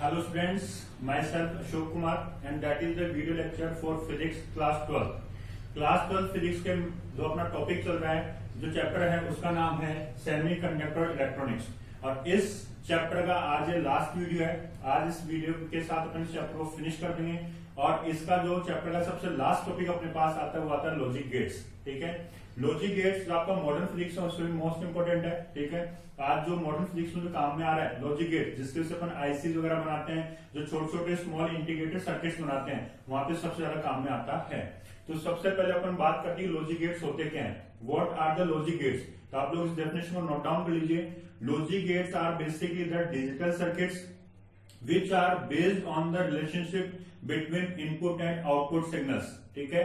Hello students, myself Ashok Kumar and that is the video lecture for physics class 12. Class 12 physics के जो अपना topic चल रहा है, जो चैप्टर है उसका नाम है सेमीकंडक्टर इलेक्ट्रॉनिक्स और इस चैप्टर का आज ये लास्ट वीडियो है। आज इस वीडियो के साथ अपन इस चैप्टर को फिनिश कर देंगे और इसका जो चैप्टर का सबसे लास्ट टॉपिक अपने पास आता है वो आता है लॉजिक गेट्स। ठीक है, लॉजिक गेट्स जो आपका मॉडर्न फिजिक्स है उसमें मोस्ट इंपोर्टेंट है। ठीक है, आज जो मॉडर्न फिजिक्स में जो काम में आ रहा है लॉजिक गेट, जिसके से अपन आईसीज वगैरह बनाते हैं, जो छोटे छोटे स्मॉल इंटीग्रेटेड सर्किट्स बनाते हैं, वहां पे सबसे ज्यादा काम में आता है। तो सबसे पहले अपन बात करते हैं लॉजिक गेट्स होते क्या हैं, what are the logic gates. तो आप लोग इस डेफिनेशन को नोट डाउन कर लीजिए। Logic gates are basically the digital circuits which are based on the relationship between input and output signals। ठीक है,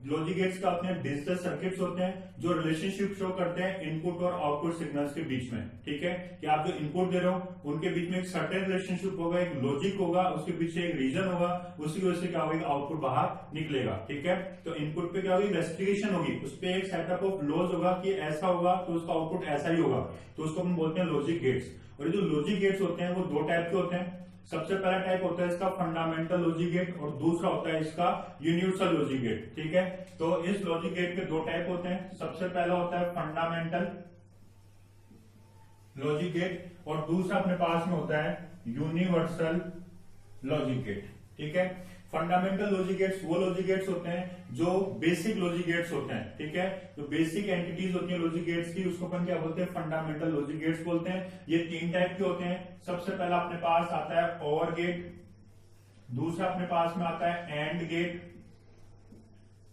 लॉजिक गेट्स का अपने डिजिटल सर्किट्स होते हैं जो रिलेशनशिप शो करते हैं इनपुट और आउटपुट सिग्नल्स के बीच में। ठीक है, कि आप जो इनपुट दे रहे हो उनके बीच में एक सर्टेन रिलेशनशिप होगा, एक लॉजिक होगा, उसके पीछे एक रीजन होगा, उसी की वजह से क्या होगा, आउटपुट बाहर निकलेगा। ठीक है, तो इनपुट पे क्या होगी, रेस्ट्रिक्शन होगी, उस पर एक सेटअप ऑफ लॉज होगा कि ऐसा होगा तो उसका आउटपुट ऐसा ही होगा, तो उसको हम बोलते हैं लॉजिक गेट्स। और ये जो लॉजिक गेट्स होते हैं वो दो टाइप के होते हैं। सबसे पहला टाइप होता है इसका फंडामेंटल लॉजिक गेट और दूसरा होता है इसका यूनिवर्सल लॉजिक गेट। ठीक है, तो इस लॉजिक गेट के दो टाइप होते हैं। सबसे पहला होता है फंडामेंटल लॉजिक गेट और दूसरा अपने पास में होता है यूनिवर्सल लॉजिक गेट। ठीक है, फंडामेंटल लॉजिक गेट्स वो लॉजिक गेट्स होते हैं जो बेसिक लॉजिक गेट्स होते हैं। ठीक है, जो बेसिक एंटिटीज होती है लॉजिक गेट्स की, उसको अपन क्या बोलते हैं, फंडामेंटल लॉजिक गेट्स बोलते हैं। ये तीन टाइप के होते हैं। सबसे पहला अपने पास आता है ओवर गेट, दूसरा अपने पास में आता है एंड गेट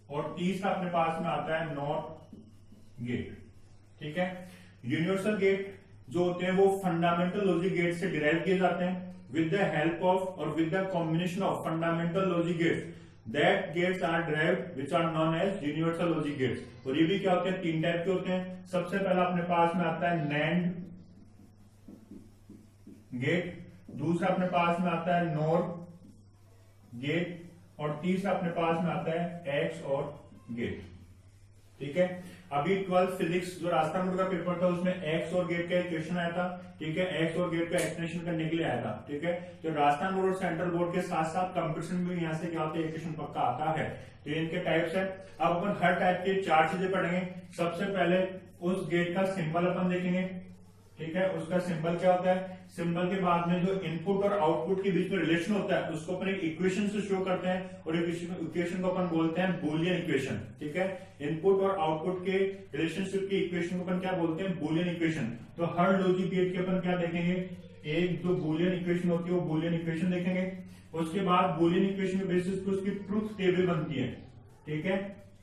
और तीसरा अपने पास में आता है नॉट गेट। ठीक है, यूनिवर्सल गेट जो होते हैं वो फंडामेंटल लॉजिक गेट से डिराइव किए जाते हैं with the help of or with the combination of fundamental logic gates, that gates are derived which are known as universal logic gates। और ये भी क्या होते हैं, तीन टाइप के होते हैं। सबसे पहला अपने पास में आता है NAND गेट, दूसरा अपने पास में आता है NOR गेट और तीसरा अपने पास में आता है XOR गेट। ठीक है, अभी 12th फिजिक्स जो राजस्थान बोर्ड का पेपर था उसमें एक्स और गेट का क्वेश्चन आया था। ठीक है, एक्स और गेट का एक्सप्लेनेशन करने के लिए आया था। ठीक है, तो राजस्थान बोर्ड और सेंट्रल बोर्ड के साथ साथ कंपटीशन में यहाँ से क्या होता है, क्वेश्चन पक्का आता है। तो इनके टाइप्स है। अब अपन हर टाइप के चार चीजें पढ़ेंगे। सबसे पहले उस गेट का सिंबल अपन देखेंगे। ठीक है, उसका सिंबल क्या होता है, सिंबल के बाद में जो इनपुट और आउटपुट के बीच में रिलेशन होता है उसको अपन एक इक्वेशन से शो करते हैं और इक्वेशन को अपन बोलते हैं बूलियन इक्वेशन। ठीक है, इनपुट और आउटपुट के रिलेशनशिप की इक्वेशन को अपन क्या बोलते हैं, बूलियन इक्वेशन। तो हर लॉजिक गेट के अपन क्या देखेंगे, एक जो बूलियन इक्वेशन होती है वो बूलियन इक्वेशन देखेंगे। उसके बाद बूलियन इक्वेशन के बेसिस पे उसकी ट्रुथ टेबल बनती है। ठीक है,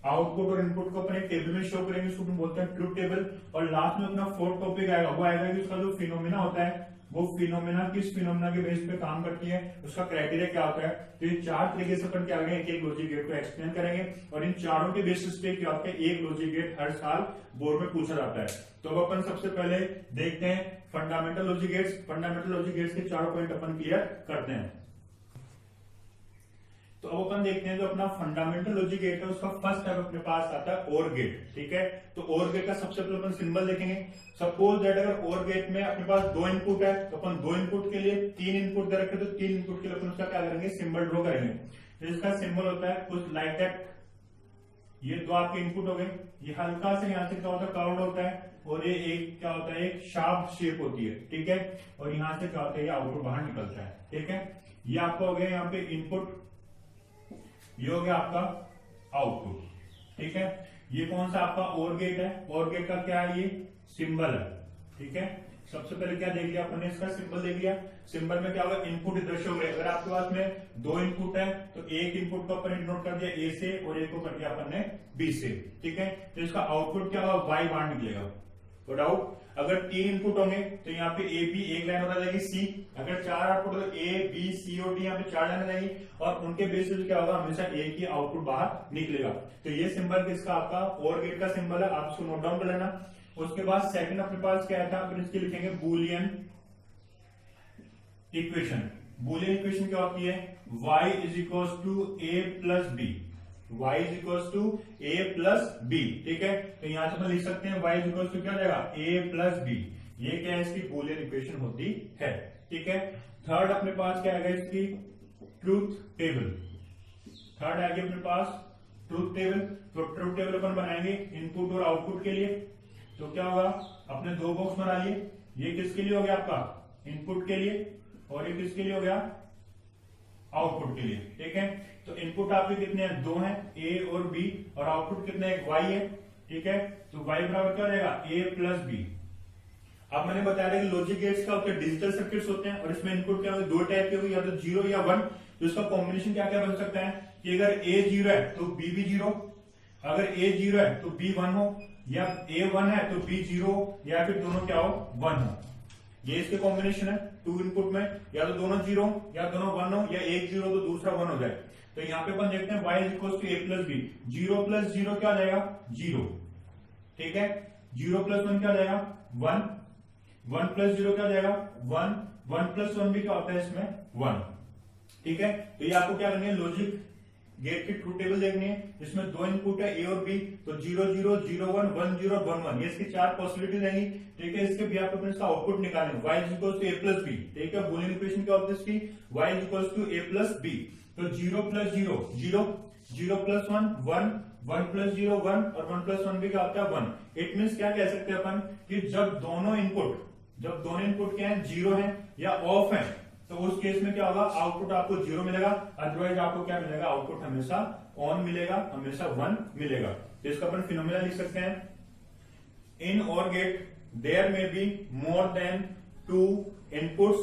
आउटपुट और इनपुट को अपन एक टेबल में शो करेंगे, उसको बोलते हैं ट्रुथ टेबल। और लास्ट में अपना फोर्थ टॉपिक आएगा, वो आएगा कि उसका जो फिनोमिना होता है वो फिनोमिना किस फिनोमिना के बेस पे काम करती है, उसका क्राइटेरिया क्या होता है। तो ये चार तरीके से अपन क्या करेंगे, एक एक लॉजिक गेट को एक्सप्लेन करेंगे और इन चारों के बेसिस पे क्या होता है, एक लॉजिक गेट हर साल बोर्ड में पूछा जाता है। तो अब अपन सबसे पहले देखते हैं fundamental logic gets. Fundamental logic gets के चारों पॉइंट अपन क्लियर करते हैं। तो अब अपन देखते हैं जो अपना फंडामेंटल लॉजिक गेट है उसका फर्स्ट टाइप अपने पास आता है ओर गेट। ठीक है, तो ओर गेट का सबसे पहले अपन सिंबल देखेंगे। सपोज दैट अगर ओर गेट में अपने पास दो इनपुट है तो अपन दो इनपुट के लिए तीन इनपुट दे रखे, तो तीन इनपुट के लिए अपन उसका क्या करेंगे, सिंबल ड्रॉ करेंगे। तो इसका सिंबल होता है कुछ लाइक दैट। ये दो आपके इनपुट हो गए, ये हल्का से यहां से क्या होता है, कर्व्ड होता है और ये एक क्या होता है, एक शार्प शेप होती है। ठीक है, और यहां से क्या होता है, ये आउटपुट बाहर निकलता है। ठीक है, ये आपका हो गया यहाँ पे इनपुट, ये हो गया आपका आउटपुट। ठीक है, ये कौन सा आपका ओर गेट है, ओर गेट का क्या है, ये सिंबल है। ठीक है, सबसे पहले क्या देख लिया अपन ने, इसका सिंबल देख लिया। सिंबल में क्या होगा, इनपुट इधर शो हो गए। अगर आपके पास में दो इनपुट है तो एक इनपुट को अपन नोट कर दिया ए से और एक को कर दिया अपन ने बी से। ठीक है, तो इसका आउटपुट क्या होगा, वाई बाहर निकलेगा। No doubt. अगर तीन इनपुट होंगे तो यहाँ पे ए बी एक लाइन हो जाएगी सी। अगर चार आउटपुट तो ए बी सी और डी यहाँ पे चार लाइन जाएगी और उनके बेसिस क्या होगा, हमेशा एक ही आउटपुट बाहर निकलेगा। तो ये सिंबल किसका, आपका ओर गेट का सिंबल है, आप इसको नोट डाउन कर लेना। उसके बाद सेकंड अपने पास क्या था, फिर इसके लिखेंगे बूलियन इक्वेशन। बूलियन इक्वेशन क्या होती है, y is equal to A plus B, y is equal to A plus B. ठीक है, तो यहां से अपन लिख सकते हैं y इज इक्वल टू क्या हो जाएगा, a प्लस बी। ये क्या है, इसकी बूलियन इक्वेशन होती है। ठीक है। थर्ड अपने पास क्या आएगा इसकी, ट्रूथ टेबल। थर्ड आएगी अपने पास ट्रूथ टेबल। तो ट्रूथ टेबल अपन बनाएंगे इनपुट और आउटपुट के लिए। तो क्या होगा, अपने दो बॉक्स बना लिए, ये किसके लिए हो गया आपका, इनपुट के लिए, और ये किसके लिए हो गया, आउटपुट के लिए, ठीक है। तो इनपुट आपके कितने हैं, दो हैं, ए और बी, और आउटपुट कितने हैं, वाई है, ठीक है। तो वाई बराबर क्या हो जाएगा, ए प्लस बी। अब मैंने बताया था कि लॉजिक गेट्स का होते हैं डिजिटल सर्किट्स होते हैं, और इसमें इनपुट क्या होगा, दो टाइप के होंगे, या तो 0 या 1। तो इसका कॉम्बिनेशन क्या क्या बन सकता है कि अगर ए 0 है तो बी भी 0, अगर ए 0 है तो बी 1 हो, या ए 1 है तो बी 0, या फिर दोनों क्या हो, 1 हो। ये इसके कॉम्बिनेशन है टू इनपुट में, या तो दोनों 0 या दोनों 1 हो, या एक 0 तो दूसरा 1 हो जाए। तो यहाँ पे अपन देखते हैं y is equal to A plus B. 0 plus 0 क्या आ जाएगा, 0, ठीक है। 0 प्लस 1 क्या आ जाएगा, 1, 1 प्लस 0 क्या आ जाएगा, 1, 1 प्लस 1 भी क्या होता है इसमें, 1, ठीक है। तो ये आपको क्या करनी है, लॉजिक गेट की ट्रूथ टेबल देखनी है। इसमें दो इनपुट है, ए और बी, तो 0 0 0 1 1 0 1 1, ये इसकी चार पॉसिबिलिटी रहेंगी, ठीक है। इसके भी आपको इसका आउटपुट निकालेंगे, y is equal to A plus B, ठीक है। बूलियन इक्वेशन क्या होती है इसकी, y is equal to A plus B. तो 0 प्लस 0 0, 0 प्लस 1 1, 1 प्लस 0 1, और 1 प्लस 1 भी क्या होता है, 1। इट मीन्स क्या कह सकते हैं अपन कि जब दोनों इनपुट क्या है, 0 है या ऑफ है, तो उस केस में क्या होगा, आउटपुट आपको 0 मिलेगा, अदरवाइज आपको क्या मिलेगा, आउटपुट हमेशा ऑन मिलेगा, हमेशा 1 मिलेगा। तो इसका अपन फिनोमिना लिख सकते हैं, in OR gate there may be more than 2 inputs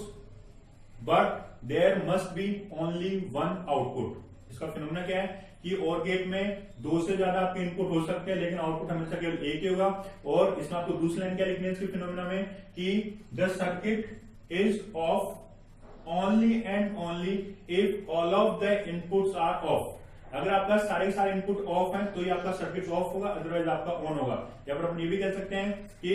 but there must be only 1 output. इसका फिनोमिना क्या है कि और गेट में 2 से ज्यादा आपके इनपुट हो सकते हैं, लेकिन आउटपुट हमेशा केवल एक ही होगा। और इसमें आपको दूसरी लाइन क्या लिखनी है इसके फिनोमिना में कि the circuit is of only and only if all of the inputs are off। अगर आपका सारे इनपुट ऑफ है तो ये आपका सर्किट ऑफ होगा, अदरवाइज आपका ऑन होगा। या फिर अपन ये भी कह सकते हैं कि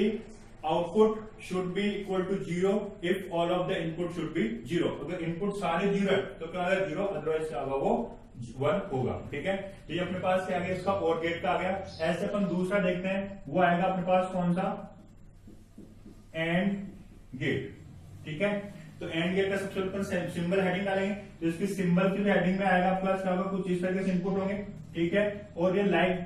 output should be equal to 0 if all of the input should be 0। अगर इनपुट सारे 0 है तो क्या होगा, 0, अदरवाइज क्या होगा, वो 1 होगा, ठीक है। तो ये अपने पास क्या आ गया, इसका और गेट का आ गया। ऐसे अपन दूसरा देखते हैं, वो आएगा अपने पास कौन सा, एंड गेट, ठीक है। तो एंड गेट का सबसे पहले सिंबल हेडिंग डालेंगे, तो इसकी सिंबल की हेडिंग में आएगा प्लस क्या होगा, कुछ इस तरह के इनपुट होंगे, ठीक है। और ये लाइक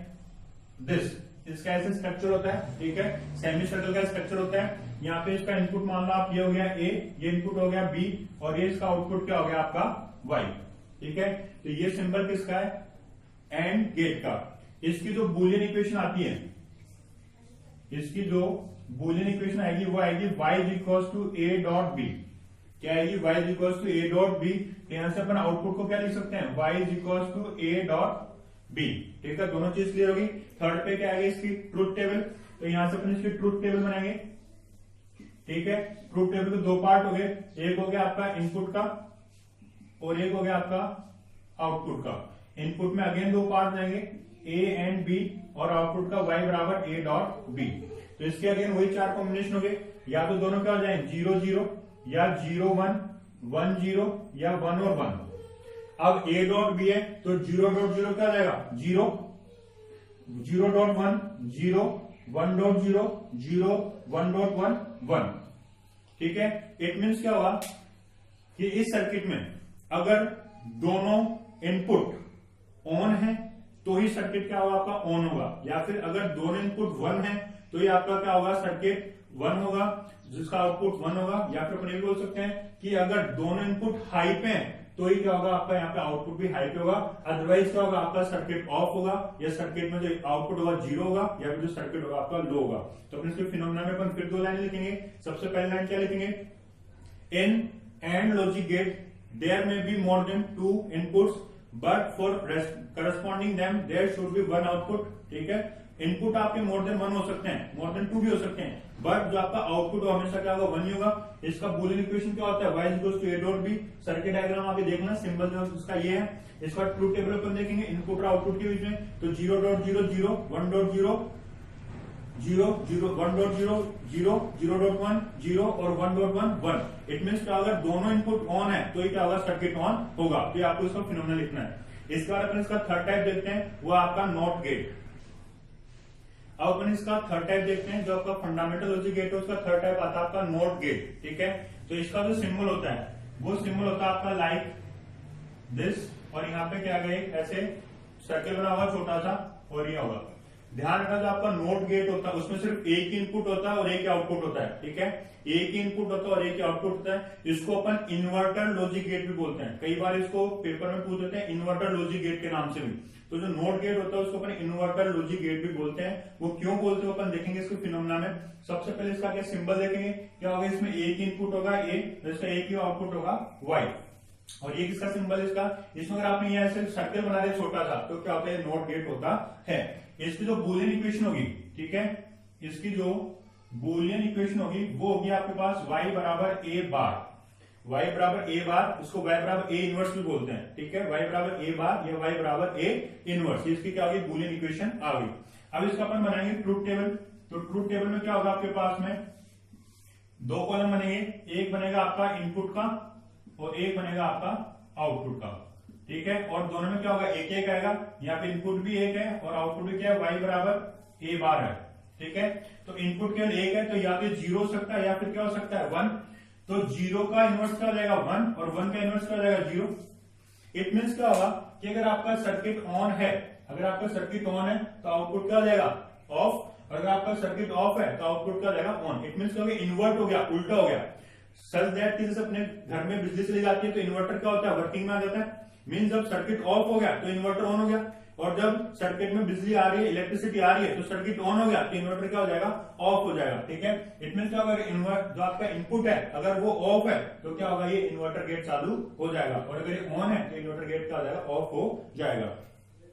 दिस, इसका ऐसे स्ट्रक्चर होता है, ठीक है, सेमी सर्कल का स्ट्रक्चर होता है। यहाँ पे इसका इनपुट मान लो आप, ये हो गया ए, ये इनपुट हो गया बी, और ये इसका आउटपुट क्या हो गया आपका वाई, ठीक है। तो ये सिंबल किसका है, एंड गेट का। इसकी जो बूलियन इक्वेशन आती है, इसकी जो बूलियन इक्वेशन आएगी वो आएगी y is equal to A dot B. क्या आएगी, y is equal to A dot B. यहां से अपन आउटपुट को क्या लिख सकते हैं, y is equal to A dot B, ठीक है। दोनों चीज क्लियर होगी। थर्ड पे क्या आएगी इसकी ट्रूथ टेबल, तो यहां से अपन इसकी ट्रूथ टेबल बनाएंगे, ठीक है। ट्रूथ टेबल के दो पार्ट हो गए, एक हो गया आपका इनपुट का और एक हो गया आपका आउटपुट का। इनपुट में अगेन दो पार्ट रहेंगे, ए एंड बी, और आउटपुट का y बराबर ए डॉट बी। तो इसके अगेन वही चार कॉम्बिनेशन हो गए, या तो दोनों क्या हो जाए 0 0, या 0 1 1 0, या 1 और 1। अब a डॉट बी है तो 0 डॉट 0 क्या आ जाएगा, 0, 0 डॉट 1 0, 1 डॉट 0 0, 1 डॉट 1 1, ठीक है। इट मीन्स क्या हुआ कि इस सर्किट में अगर दोनों इनपुट ऑन है तो ही सर्किट क्या होगा, आपका ऑन होगा। या फिर अगर दोनों इनपुट 1 है तो ये आपका क्या होगा, सर्किट 1 होगा, जिसका आउटपुट 1 होगा। या फिर अपन ये बोल सकते हैं कि अगर दोनों इनपुट हाई पे हैं तो ही क्या होगा, आपका यहाँ पे आउटपुट भी हाई पे होगा, अदरवाइज क्या होगा, आपका सर्किट ऑफ होगा, या सर्किट में जो आउटपुट होगा 0 होगा, या फिर जो सर्किट होगा आपका लो होगा। तो अपन इसके फिनोमिना में अपन फिर दो लाइन लिखेंगे। सबसे पहली लाइन क्या लिखेंगे, in and logic gate there may be more than 2 inputs but for corresponding them there should be 1 output, ठीक है। इनपुट आपके मोर देन 1 हो सकते हैं, मोर देन 2 भी हो सकते हैं, बट जो आपका आउटपुट हमेशा क्या होगा, 1 ही होगा। इसका बूलियन इक्वेशन क्या होता है, y is equal to A dot B. Circuit diagram आप देखना, सिंबल जो इसका ये है। इसका ट्रूथ टेबल अपन देखेंगे इनपुट और आउटपुट के बीच में, तो 0 डॉट 0 0, 1 डॉट 0 0 0, 1 डॉट 0 0, 0 डॉट 1 0, और 1 डॉट 1 1। इट मीन्स क्या, अगर दोनों इनपुट ऑन है तो ये क्या होगा, सर्किट ऑन होगा। तो आपको इसका फिनोमिना लिखना है। इसके बाद अपन इसका थर्ड टाइप देखते हैं, वो आपका नॉट गेट। अब अपन इसका थर्ड टाइप देखते हैं, जो आपका फंडामेंटल लॉजिक गेट है उसका थर्ड टाइप आता है आपका नॉट गेट, ठीक है। तो इसका जो सिंबल होता है वो सिंबल होता है आपका लाइक दिस, और यहाँ पे क्या गए ऐसे सर्कल बना होगा छोटा सा, और ये होगा। ध्यान रखना जो आपका नोट गेट होता है उसमें सिर्फ एक ही इनपुट होता है और एक ही आउटपुट होता है, ठीक है। एक ही इनपुट होता है और एक ही आउटपुट होता है। इसको अपन इन्वर्टर लॉजिक गेट भी बोलते हैं, कई बार इसको पेपर में पूछ देते हैं इन्वर्टर लॉजिक गेट के नाम से भी। तो जो नोट गेट होता है उसको अपन इन्वर्टर लॉजिक गेट भी बोलते हैं। वो क्यों बोलते हैं अपन देखेंगे इसके फिनोमेना में। सबसे पहले इसका क्या सिंबल देखेंगे, क्या होगा, इसमें एक ही इनपुट होगा ए, इसका एक ही आउटपुट होगा वाई, और ये किसका सिंबल है इसका, इसमें अगर आपने ये ऐसे सर्कल बना दिया छोटा सा तो क्या होता है, नोट गेट होता है। इसकी जो बूलियन इक्वेशन होगी, ठीक है, इसकी जो बूलियन इक्वेशन होगी वो होगी आपके पास y बराबर ए बार, y बराबर ए बार, इसको y बराबर ए इनवर्स भी बोलते हैं, ठीक है। y बराबर ए बार या y बराबर ए इनवर्स, इसकी क्या होगी, बूलियन इक्वेशन आ गई। अब इसका अपन बनाएंगे ट्रूथ टेबल। तो ट्रूथ टेबल में क्या होगा आपके पास में दो कॉलम बनेंगे, एक बनेगा आपका इनपुट का और एक बनेगा आपका आउटपुट का, ठीक है। और दोनों में क्या होगा, एक एक आएगा, यहाँ पे इनपुट भी एक है और आउटपुट भी क्या है, y बराबर ए बार है, ठीक है। तो इनपुट केवल एक है तो या तो 0 हो सकता है या फिर क्या हो सकता है 1। तो 0 का इनवर्स क्या हो जाएगा 1 और 1 का इनवर्स क्या हो जाएगा 0। इट मीन्स क्या होगा कि अगर आपका सर्किट ऑन है, अगर आपका सर्किट ऑन है तो आउटपुट क्या हो जाएगा ऑफ, और अगर आपका सर्किट ऑफ है तो आउटपुट क्या हो जाएगा ऑन। इट मीन्स क्या हो गया, इन्वर्ट हो गया, उल्टा हो गया। सच दैट कि जैसे अपने घर में बिजली चली जाती है तो इन्वर्टर क्या होता है, वर्किंग में आ जाता है। मीन्स जब सर्किट ऑफ हो गया तो इन्वर्टर ऑन हो गया, और जब सर्किट में बिजली आ रही है, इलेक्ट्रिसिटी आ रही है तो सर्किट ऑन हो गया तो इन्वर्टर क्या हो जाएगा, ऑफ हो जाएगा, ठीक है। इट मीन्स क्या होगा, जो आपका इनपुट है अगर वो ऑफ है तो क्या होगा, ये इन्वर्टर गेट चालू हो जाएगा, और अगर ये ऑन है तो इन्वर्टर गेट क्या हो जाएगा, ऑफ हो जाएगा।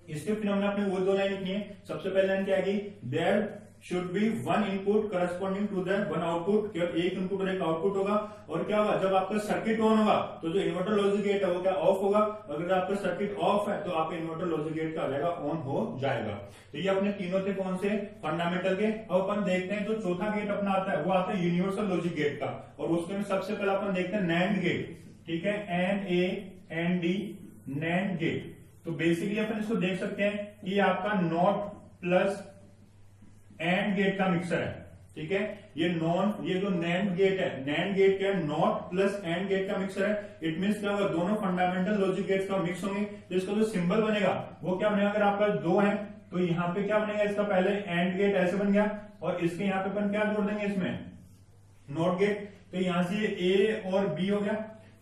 इसके फिर हमने अपनी वो दो लाइन लिखी है। सबसे पहले लाइन क्या है, there should be one input corresponding to the one output, केवल एक इनपुट और एक आउटपुट होगा। और क्या होगा, जब आपका सर्किट ऑन होगा तो जो इन्वर्टर लॉजिक गेट है वो क्या ऑफ होगा, अगर आपका सर्किट ऑफ है तो आपका इन्वर्टर लॉजिक गेट क्या हो जाएगा, ऑन हो जाएगा। तो ये अपने तीनों थे कौन से, फंडामेंटल के। अब अपन देखते हैं जो चौथा गेट अपना आता है वो आता है यूनिवर्सल लॉजिक गेट का, और उसके में सबसे पहले अपन देखते हैं नैंड गेट, ठीक है, NAND नैंड गेट। तो बेसिकली अपन इसको देख सकते हैं कि आपका नॉट प्लस एंड गेट का मिक्सर है, ठीक है। ये जो नैंड गेट है, नैंड गेट क्या है, नॉट प्लस एंड गेट का मिक्सर है। इट मींस क्या होगा, दोनों फंडामेंटल लॉजिक गेट्स का मिक्स होंगे। तो इसका जो सिंबल बनेगा वो क्या बनेगा, अगर आपका दो है तो यहाँ पे क्या बनेगा, इसका पहले एंड गेट ऐसे बन गया, और इसके यहाँ पे अपन क्या जोड़ देंगे इसमें, नॉट गेट। तो यहां से ए और बी हो गया,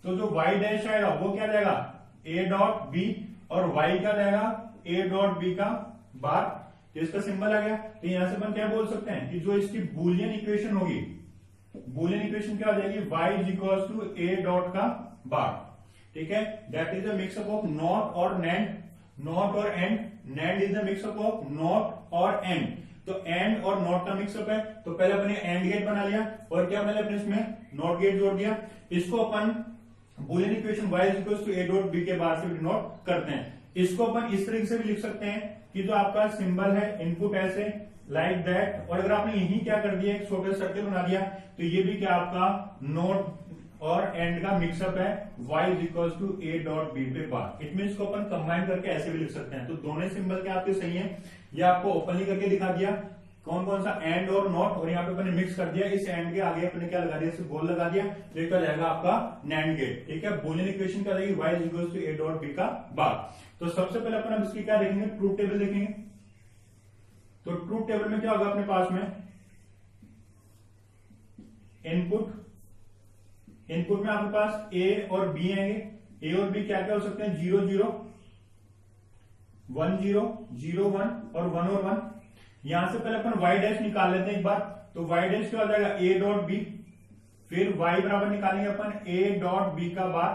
तो जो वाई डैश आएगा वो क्या जाएगा, ए डॉट बी, और वाई क्या जाएगा, ए डॉट बी का बार। तो इसका सिंबल आ गया। तो यहां से अपन क्या बोल सकते हैं कि जो इसकी बूलियन इक्वेशन होगी, बूलियन इक्वेशन क्या हो जाएगी, y is equal to A dot का बार, ठीक है। That is the mixup of not और नैंड, नॉट और and, NAND is the mixup of not और एंड। तो एंड और नॉट का मिक्सअप है, तो पहले अपने एंड गेट बना लिया, और क्या मैंने अपने इसमें नॉट गेट जोड़ दिया। इसको अपन Boolean equation y is equal to A dot B के बाद से डिनोट करते हैं। इसको अपन इस तरीके से भी लिख सकते हैं कि जो आपका सिंबल है इनपुट ऐसे लाइक दैट, और अगर आपने यही क्या कर दिया, एक छोटे सर्कल बना दिया, तो ये भी क्या आपका नोट और एंड का मिक्सअप है, y is equal to A dot B पे बार। इट मीन्स को अपन कंबाइन करके ऐसे भी लिख सकते हैं। तो दोनों सिंबल क्या आपके सही है, ये आपको ओपनली करके दिखा दिया कौन कौन सा एंड और नॉट, और यहाँ पे अपने मिक्स कर दिया। इस एंड के आगे अपने क्या लगा दिया, इसे गोल लगा दिया, तो क्या जाएगा आपका नैंड गेट, ठीक है। बूलियन इक्वेशन क्या रहेगी, y is equal to A dot B का बार। तो सबसे पहले अपन इसकी क्या देखेंगे, ट्रूथ टेबल देखेंगे। तो ट्रूथ टेबल में क्या होगा अपने पास में, इनपुट में आपके पास ए और बी आएंगे। ए और बी क्या क्या हो सकते हैं, 0 0 1 0 0 1 और 1 और 1। यहां से पहले अपन y डैश निकाल लेते हैं एक बार। तो y डैश क्या हो जाएगा, a डॉट बी, फिर y बराबर निकालेंगे अपन a डॉट बी का बार।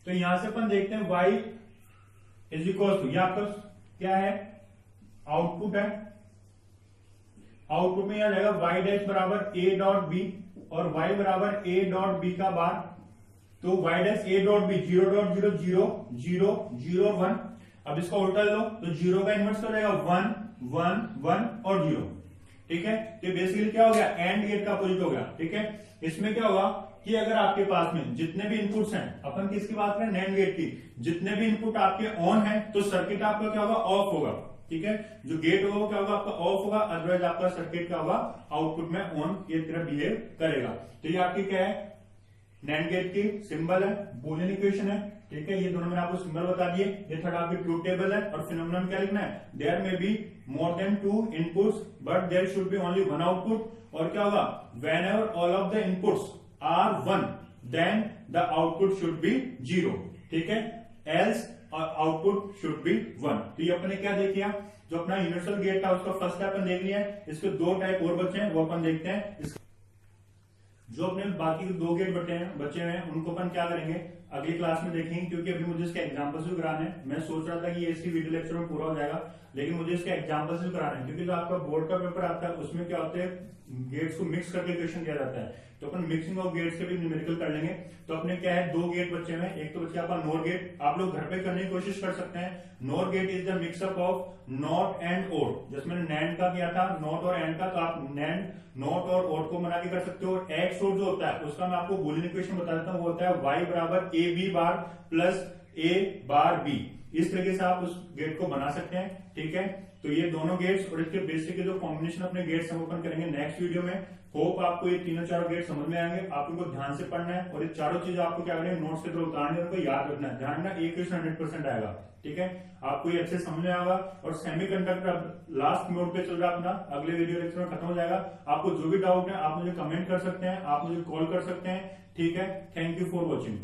तो यहां से अपन देखते हैं y इज इक्वल टू, यह आपका क्या है, आउटपुट है। आउटपुट में यहां जाएगा y डैश बराबर a डॉट बी और y बराबर a डॉट बी का बार। तो y dash a dot B 0 dot 0 0 0 0 1। अब इसका उल्टा लो तो 0 का इनवर्स हो जाएगा 1 1 1 और 0, ठीक है। तो बेसिकली क्या हो गया, एंड गेट का अपोजिट हो गया, ठीक है। इसमें क्या होगा कि अगर आपके पास में जितने भी इनपुट्स हैं, अपन किसकी बात करें, नैंड गेट की, जितने भी इनपुट आपके ऑन है तो सर्किट आपका क्या होगा, ऑफ होगा, ठीक है। जो गेट होगा वो क्या होगा, आपका ऑफ होगा, अदरवाइज आपका सर्किट क्या होगा, आउटपुट में ऑन की तरह बिहेव करेगा। तो ये आपकी क्या है, नैंड गेट की सिंबल है, बूलियन इक्वेशन है, ठीक है, ये दोनों मैंने आपको सिंबल बता दिए। ये थर्ड आपकी ट्रूथ टेबल है और फिनोमेनन क्या लिखना है, there may be more than 2 inputs but there should be only 1 output. और क्या होगा, whenever all of the inputs are 1 then the output should be 0, ठीक है, एल्स आउटपुट शुड बी 1। तो ये अपने क्या देख लिया, जो अपना यूनिवर्सल गेट था उसका फर्स्ट टाइप अपन देख लिया है। इसके 2 टाइप और बचे हैं, वो अपन देखते हैं। जो अपने बाकी 2 गेट बचे हुए हैं उनको अपन क्या करेंगे अगली क्लास में देखेंगे, क्योंकि अभी मुझे इसके एग्जांपल्स भी कराने हैं। मैं सोच रहा था कि ये इसी वीडियो लेक्चर में पूरा हो जाएगा, लेकिन मुझे इसके एग्जांपल्स भी कराने हैं, क्योंकि जो आपका बोर्ड का पेपर आता है उसमें क्या होता है, गेट्स को मिक्स करके क्वेश्चन किया जाता है। तो अपन मिक्सिंग ऑफ गेट्स के भी न्यूमेरिकल कर लेंगे। तो अपने क्या है, 2 गेट बचे हुए हैं। एक तो बच्चे आपका नोर गेट, आप लोग घर पे करने की कोशिश कर सकते हैं। NOR gate is the mixup of not and or, जिसमें नैंड का किया था, नॉट और एंड का, तो आप नैंड नॉट और ओड को बना के कर सकते हो। एक्स ओड जो होता है उसका मैं आपको बूलियन इक्वेशन बता देता हूँ, वो होता है y बराबर A B bar plus A bar B. इस तरीके से आप उस गेट को बना सकते हैं, ठीक है। तो ये दोनों गेट्स और इसके बेसिक जो कॉम्बिनेशन अपने गेट्स हम ओपन करेंगे नेक्स्ट वीडियो में। होप आपको ये तीनों चारों गेट समझ में आएंगे। आप इनको ध्यान से पढ़ना है और ये चारों चीजें आपको क्या करनी है, नोट्स के थ्रू उतारनी है, उनको याद रखना है। ध्यान रखना, एक क्वेश्चन 100% आएगा, ठीक है। आपको ये अच्छे समझ में आएगा। और सेमीकंडक्टर लास्ट मोड पे चल रहा है अपना, अगले वीडियो लेक्चर में खत्म हो जाएगा। आपको जो भी डाउट है आप मुझे कमेंट कर सकते हैं, आप मुझे कॉल कर सकते हैं, ठीक है। Thank you for watching.